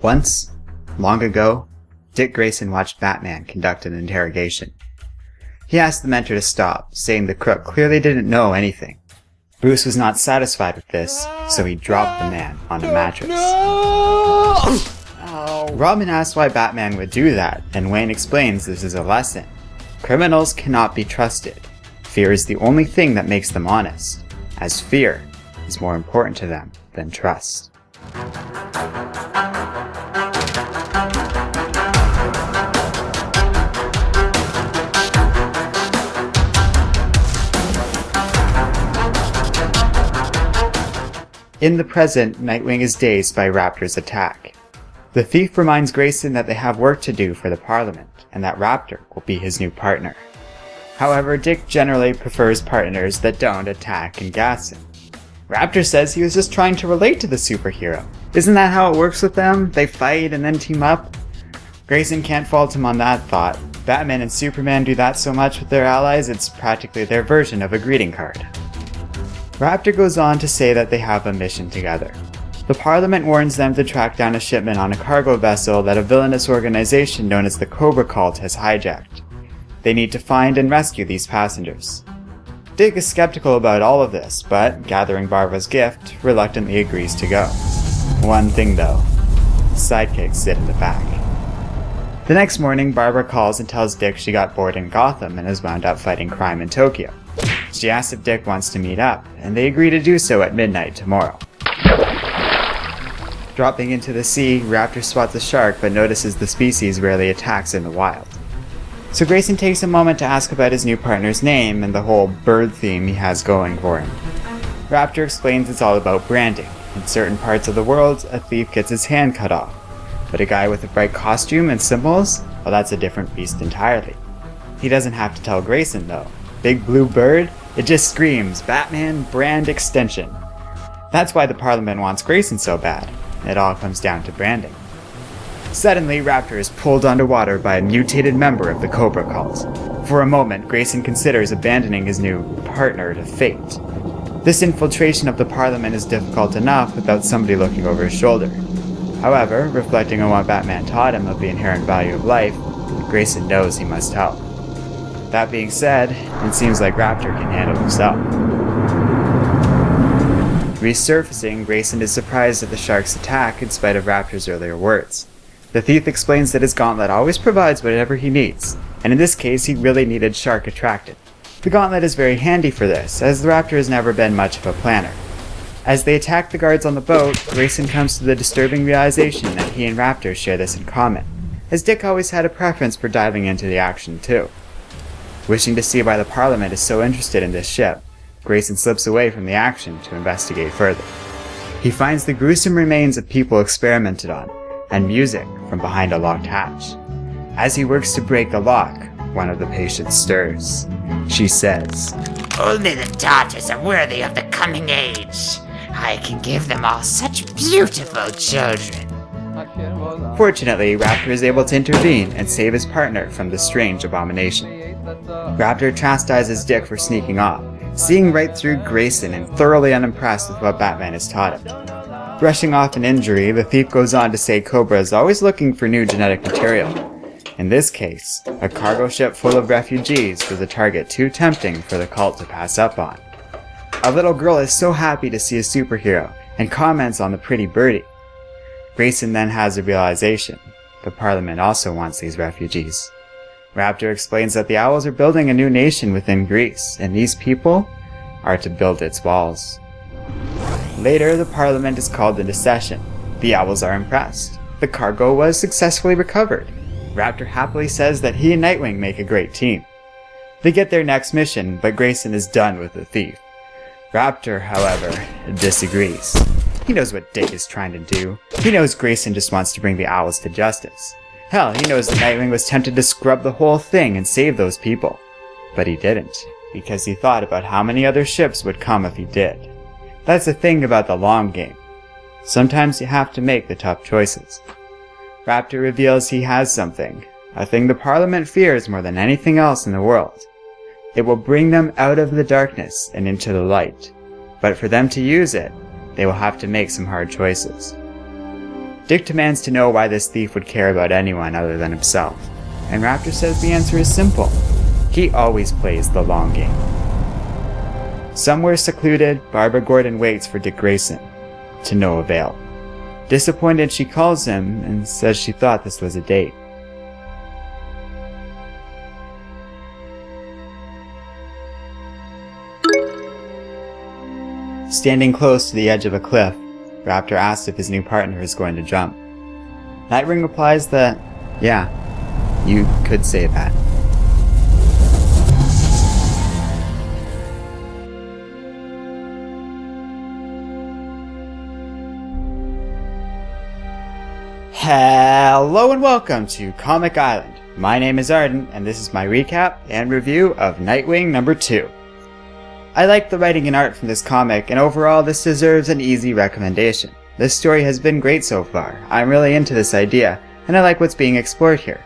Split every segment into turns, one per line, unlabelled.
Once, long ago, Dick Grayson watched Batman conduct an interrogation. He asked the mentor to stop, saying the crook clearly didn't know anything. Bruce was not satisfied with this, so he dropped the man on a mattress. Robin asks why Batman would do that, and Wayne explains this is a lesson. Criminals cannot be trusted. Fear is the only thing that makes them honest, as fear is more important to them than trust. In the present, Nightwing is dazed by Raptor's attack. The thief reminds Grayson that they have work to do for the Parliament, and that Raptor will be his new partner. However, Dick generally prefers partners that don't attack and gas him. Raptor says he was just trying to relate to the superhero. Isn't that how it works with them? They fight and then team up? Grayson can't fault him on that thought. Batman and Superman do that so much with their allies, it's practically their version of a greeting card. Raptor goes on to say that they have a mission together. The Parliament warns them to track down a shipment on a cargo vessel that a villainous organization known as the Cobra Cult has hijacked. They need to find and rescue these passengers. Dick is skeptical about all of this, but, gathering Barbara's gift, reluctantly agrees to go. One thing though, sidekicks sit in the back. The next morning, Barbara calls and tells Dick she got bored in Gotham and has wound up fighting crime in Tokyo. She asks if Dick wants to meet up, and they agree to do so at midnight tomorrow. Dropping into the sea, Raptor spots a shark but notices the species rarely attacks in the wild. So Grayson takes a moment to ask about his new partner's name and the whole bird theme he has going for him. Raptor explains it's all about branding. In certain parts of the world, a thief gets his hand cut off. But a guy with a bright costume and symbols? Well, that's a different beast entirely. He doesn't have to tell Grayson though. Big blue bird? It just screams Batman brand extension. That's why the Parliament wants Grayson so bad. It all comes down to branding. Suddenly, Raptor is pulled underwater by a mutated member of the Cobra Cult. For a moment, Grayson considers abandoning his new partner to fate. This infiltration of the Parliament is difficult enough without somebody looking over his shoulder. However, reflecting on what Batman taught him of the inherent value of life, Grayson knows he must help. That being said, it seems like Raptor can handle himself. Resurfacing, Grayson is surprised at the shark's attack in spite of Raptor's earlier words. The thief explains that his gauntlet always provides whatever he needs, and in this case he really needed shark attractant. The gauntlet is very handy for this, as the Raptor has never been much of a planner. As they attack the guards on the boat, Grayson comes to the disturbing realization that he and Raptor share this in common, as Dick always had a preference for diving into the action too. Wishing to see why the Parliament is so interested in this ship, Grayson slips away from the action to investigate further. He finds the gruesome remains of people experimented on, and music from behind a locked hatch. As he works to break the lock, one of the patients stirs. She says,
"Only the daughters are worthy of the coming age. I can give them all such beautiful children."
Fortunately, Raptor is able to intervene and save his partner from the strange abomination. Raptor chastises Dick for sneaking off, seeing right through Grayson and thoroughly unimpressed with what Batman has taught him. Brushing off an injury, the thief goes on to say Cobra is always looking for new genetic material. In this case, a cargo ship full of refugees was a target too tempting for the cult to pass up on. A little girl is so happy to see a superhero and comments on the pretty birdie. Grayson then has a realization. The Parliament also wants these refugees. Raptor explains that the Owls are building a new nation within Greece, and these people are to build its walls. Later, the Parliament is called into session. The Owls are impressed. The cargo was successfully recovered. Raptor happily says that he and Nightwing make a great team. They get their next mission, but Grayson is done with the thief. Raptor, however, disagrees. He knows what Dick is trying to do. He knows Grayson just wants to bring the Owls to justice. Hell, he knows that Nightwing was tempted to scrub the whole thing and save those people. But he didn't, because he thought about how many other ships would come if he did. That's the thing about the long game. Sometimes you have to make the tough choices. Raptor reveals he has something, a thing the Parliament fears more than anything else in the world. It will bring them out of the darkness and into the light. But for them to use it, they will have to make some hard choices. Dick demands to know why this thief would care about anyone other than himself, and Raptor says the answer is simple. He always plays the long game. Somewhere secluded, Barbara Gordon waits for Dick Grayson, to no avail. Disappointed, she calls him and says she thought this was a date. Standing close to the edge of a cliff, Raptor asks if his new partner is going to jump. Nightwing replies that, yeah, you could say that. Hello and welcome to Comic Island. My name is Arden, and this is my recap and review of Nightwing number 2. I like the writing and art from this comic, and overall this deserves an easy recommendation. This story has been great so far. I'm really into this idea, and I like what's being explored here.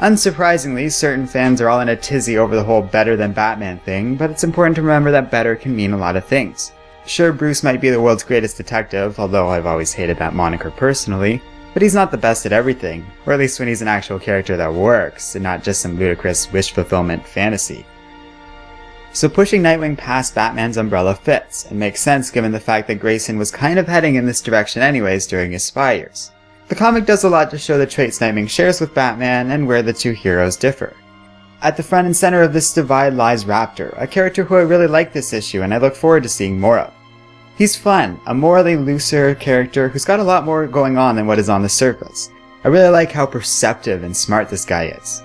Unsurprisingly, certain fans are all in a tizzy over the whole better than Batman thing, but it's important to remember that better can mean a lot of things. Sure, Bruce might be the world's greatest detective, although I've always hated that moniker personally, but he's not the best at everything, or at least when he's an actual character that works, and not just some ludicrous wish fulfillment fantasy. So pushing Nightwing past Batman's umbrella fits, and makes sense given the fact that Grayson was kind of heading in this direction anyways during his spy years. The comic does a lot to show the traits Nightwing shares with Batman and where the two heroes differ. At the front and center of this divide lies Raptor, a character who I really like this issue and I look forward to seeing more of. He's fun, a morally looser character who's got a lot more going on than what is on the surface. I really like how perceptive and smart this guy is.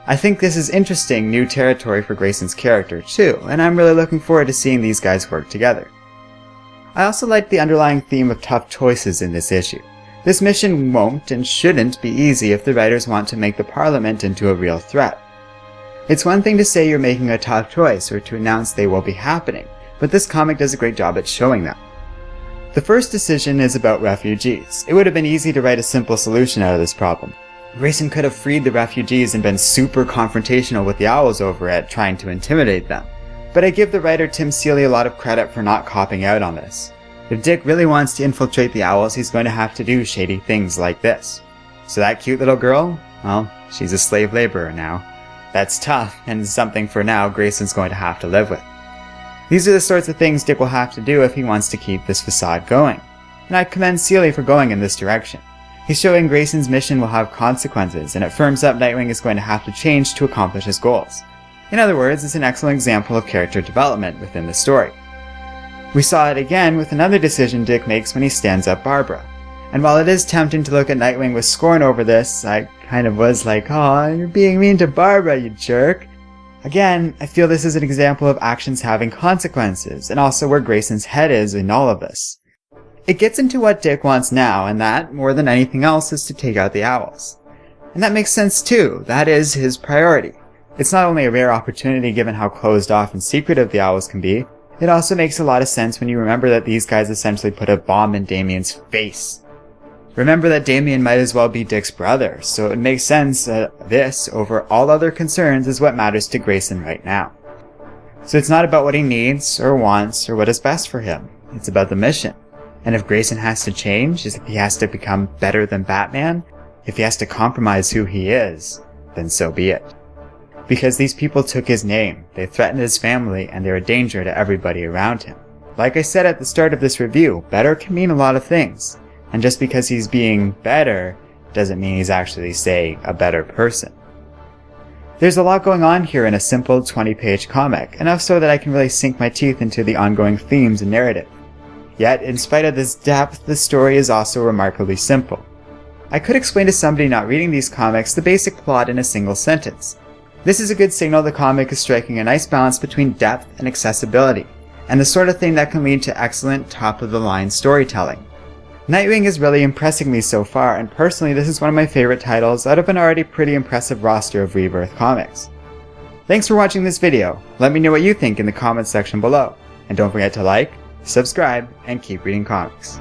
I think this is interesting new territory for Grayson's character too, and I'm really looking forward to seeing these guys work together. I also like the underlying theme of tough choices in this issue. This mission won't and shouldn't be easy if the writers want to make the Parliament into a real threat. It's one thing to say you're making a tough choice or to announce they will be happening, but this comic does a great job at showing that. The first decision is about refugees. It would have been easy to write a simple solution out of this problem. Grayson could have freed the refugees and been super confrontational with the Owls over it, trying to intimidate them. But I give the writer Tim Seeley a lot of credit for not copping out on this. If Dick really wants to infiltrate the Owls, he's going to have to do shady things like this. So that cute little girl? Well, she's a slave laborer now. That's tough, and something for now Grayson's going to have to live with. These are the sorts of things Dick will have to do if he wants to keep this facade going. And I commend Seeley for going in this direction. He's showing Grayson's mission will have consequences, and it firms up Nightwing is going to have to change to accomplish his goals. In other words, it's an excellent example of character development within the story. We saw it again with another decision Dick makes when he stands up Barbara. And while it is tempting to look at Nightwing with scorn over this, I kind of was like, "Aw, you're being mean to Barbara, you jerk." Again, I feel this is an example of actions having consequences, and also where Grayson's head is in all of this. It gets into what Dick wants now, and that, more than anything else, is to take out the Owls. And that makes sense too. That is his priority. It's not only a rare opportunity given how closed off and secretive the Owls can be, it also makes a lot of sense when you remember that these guys essentially put a bomb in Damien's face. Remember that Damien might as well be Dick's brother, so it makes sense that this, over all other concerns, is what matters to Grayson right now. So it's not about what he needs, or wants, or what is best for him. It's about the mission. And if Grayson has to change, if he has to become better than Batman, if he has to compromise who he is, then so be it. Because these people took his name, they threatened his family, and they're a danger to everybody around him. Like I said at the start of this review, better can mean a lot of things. And just because he's being better, doesn't mean he's actually, say, a better person. There's a lot going on here in a simple 20-page comic, enough so that I can really sink my teeth into the ongoing themes and narrative. Yet, in spite of this depth, the story is also remarkably simple. I could explain to somebody not reading these comics the basic plot in a single sentence. This is a good signal the comic is striking a nice balance between depth and accessibility, and the sort of thing that can lead to excellent top-of-the-line storytelling. Nightwing is really impressing me so far, and personally this is one of my favorite titles out of an already pretty impressive roster of Rebirth comics. Thanks for watching this video. Let me know what you think in the comments section below, and don't forget to like, subscribe, and keep reading comics.